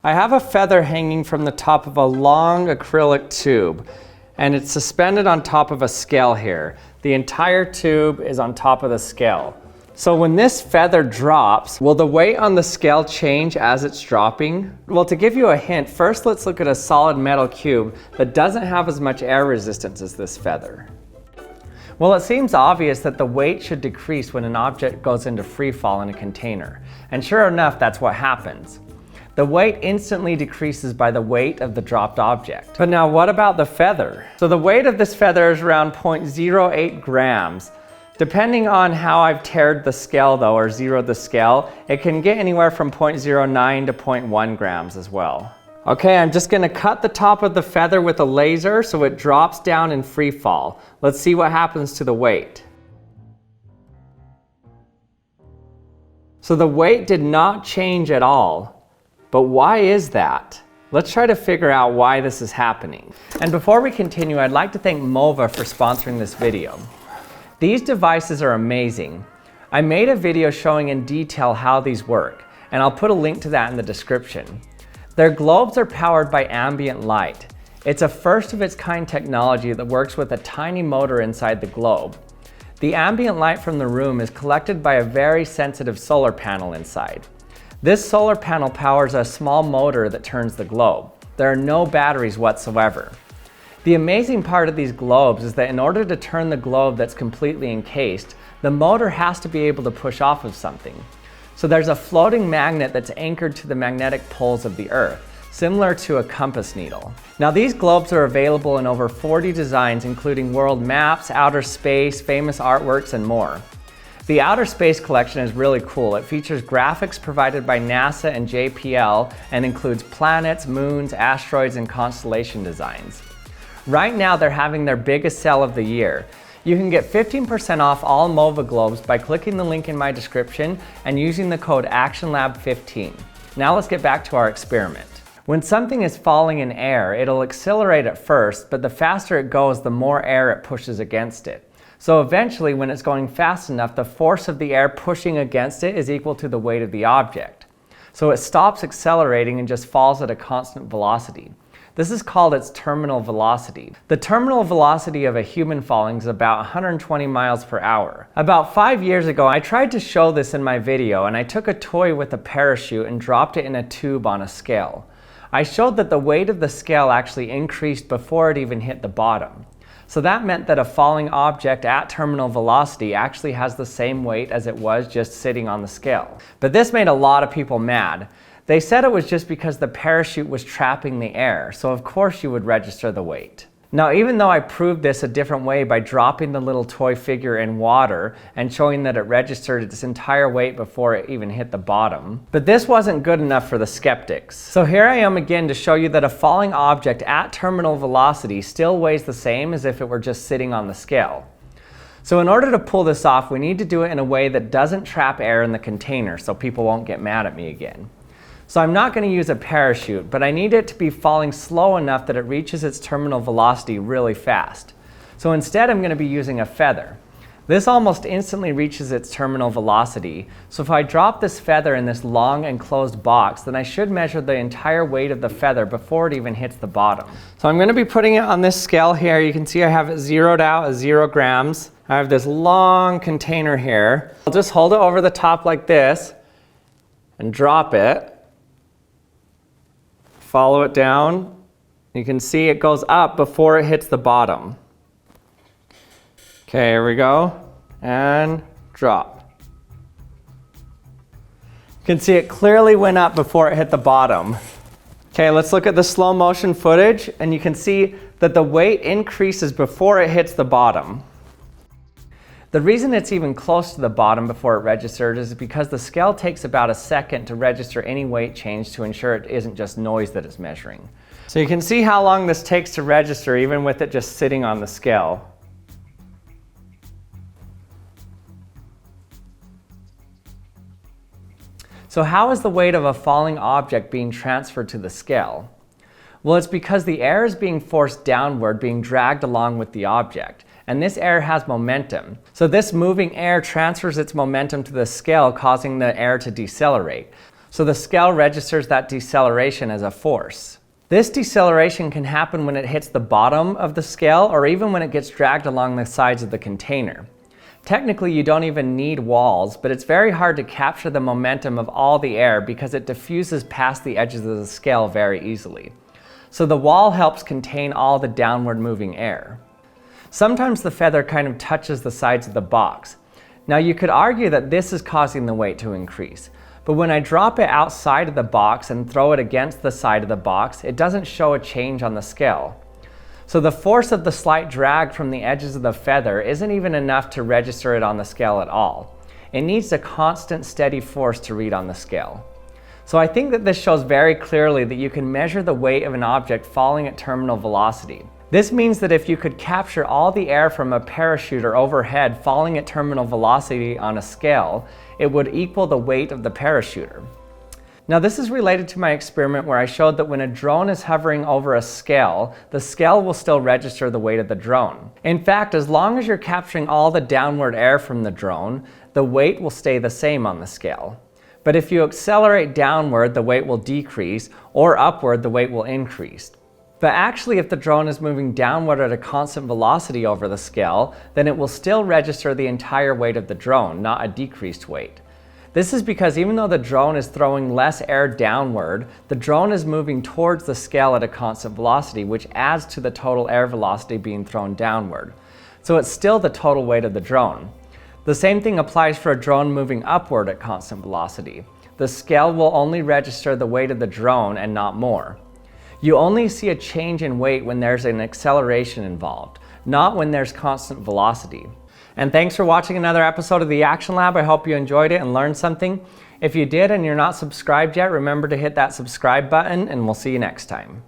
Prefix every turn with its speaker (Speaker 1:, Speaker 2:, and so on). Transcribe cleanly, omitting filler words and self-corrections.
Speaker 1: I have a feather hanging from the top of a long acrylic tube, and it's suspended on top of a scale here. The entire tube is on top of the scale. So when this feather drops, will the weight on the scale change as it's dropping? Well, to give you a hint, first let's look at a solid metal cube that doesn't have as much air resistance as this feather. Well, it seems obvious that the weight should decrease when an object goes into free fall in a container. And sure enough, that's what happens. The weight instantly decreases by the weight of the dropped object. But now what about the feather? So the weight of this feather is around 0.08 grams. Depending on how I've tared the scale though, or zeroed the scale, it can get anywhere from 0.09 to 0.1 grams as well. Okay, I'm just gonna cut the top of the feather with a laser so it drops down in free fall. Let's see what happens to the weight. So the weight did not change at all. But why is that? Let's try to figure out why this is happening. And before we continue, I'd like to thank Mova for sponsoring this video. These devices are amazing. I made a video showing in detail how these work, and I'll put a link to that in the description. Their globes are powered by ambient light. It's a first of its kind technology that works with a tiny motor inside the globe. The ambient light from the room is collected by a very sensitive solar panel inside. This solar panel powers a small motor that turns the globe. There are no batteries whatsoever. The amazing part of these globes is that in order to turn the globe that's completely encased, the motor has to be able to push off of something. So there's a floating magnet that's anchored to the magnetic poles of the Earth, similar to a compass needle. Now these globes are available in over 40 designs, including world maps, outer space, famous artworks, and more. The Outer Space collection is really cool. It features graphics provided by NASA and JPL and includes planets, moons, asteroids, and constellation designs. Right now, they're having their biggest sale of the year. You can get 15% off all Mova globes by clicking the link in my description and using the code ActionLab15. Now let's get back to our experiment. When something is falling in air, it'll accelerate at first, but the faster it goes, the more air it pushes against it. So eventually, when it's going fast enough, the force of the air pushing against it is equal to the weight of the object. So it stops accelerating and just falls at a constant velocity. This is called its terminal velocity. The terminal velocity of a human falling is about 120 miles per hour. About 5 years ago, I tried to show this in my video, and I took a toy with a parachute and dropped it in a tube on a scale. I showed that the weight of the scale actually increased before it even hit the bottom. So that meant that a falling object at terminal velocity actually has the same weight as it was just sitting on the scale. But this made a lot of people mad. They said it was just because the parachute was trapping the air, so of course you would register the weight. Now, even though I proved this a different way by dropping the little toy figure in water and showing that it registered its entire weight before it even hit the bottom, but this wasn't good enough for the skeptics. So here I am again to show you that a falling object at terminal velocity still weighs the same as if it were just sitting on the scale. So in order to pull this off, we need to do it in a way that doesn't trap air in the container so people won't get mad at me again. So I'm not going to use a parachute, but I need it to be falling slow enough that it reaches its terminal velocity really fast. So instead I'm going to be using a feather. This almost instantly reaches its terminal velocity, so if I drop this feather in this long enclosed box, then I should measure the entire weight of the feather before it even hits the bottom. So I'm going to be putting it on this scale here. You can see I have it zeroed out as 0 grams. I have this long container here. I'll just hold it over the top like this and drop it. Follow it down. You can see it goes up before it hits the bottom. Okay, here we go. And drop. You can see it clearly went up before it hit the bottom. Okay, let's look at the slow motion footage, and you can see that the weight increases before it hits the bottom. The reason it's even close to the bottom before it registers is because the scale takes about a second to register any weight change to ensure it isn't just noise that it's measuring. So you can see how long this takes to register even with it just sitting on the scale. So how is the weight of a falling object being transferred to the scale? Well, it's because the air is being forced downward, being dragged along with the object. And this air has momentum. So this moving air transfers its momentum to the scale, causing the air to decelerate. So the scale registers that deceleration as a force. This deceleration can happen when it hits the bottom of the scale or even when it gets dragged along the sides of the container. Technically, you don't even need walls, but it's very hard to capture the momentum of all the air because it diffuses past the edges of the scale very easily. So the wall helps contain all the downward moving air. Sometimes the feather kind of touches the sides of the box. Now you could argue that this is causing the weight to increase, but when I drop it outside of the box and throw it against the side of the box, it doesn't show a change on the scale. So the force of the slight drag from the edges of the feather isn't even enough to register it on the scale at all. It needs a constant, steady force to read on the scale. So I think that this shows very clearly that you can measure the weight of an object falling at terminal velocity. This means that if you could capture all the air from a parachuter overhead falling at terminal velocity on a scale, it would equal the weight of the parachuter. Now this is related to my experiment where I showed that when a drone is hovering over a scale, the scale will still register the weight of the drone. In fact, as long as you're capturing all the downward air from the drone, the weight will stay the same on the scale. But if you accelerate downward, the weight will decrease, or upward, the weight will increase. But actually, if the drone is moving downward at a constant velocity over the scale, then it will still register the entire weight of the drone, not a decreased weight. This is because even though the drone is throwing less air downward, the drone is moving towards the scale at a constant velocity, which adds to the total air velocity being thrown downward. So it's still the total weight of the drone. The same thing applies for a drone moving upward at constant velocity. The scale will only register the weight of the drone and not more. You only see a change in weight when there's an acceleration involved, not when there's constant velocity. And thanks for watching another episode of the Action Lab. I hope you enjoyed it and learned something. If you did and you're not subscribed yet, remember to hit that subscribe button and we'll see you next time.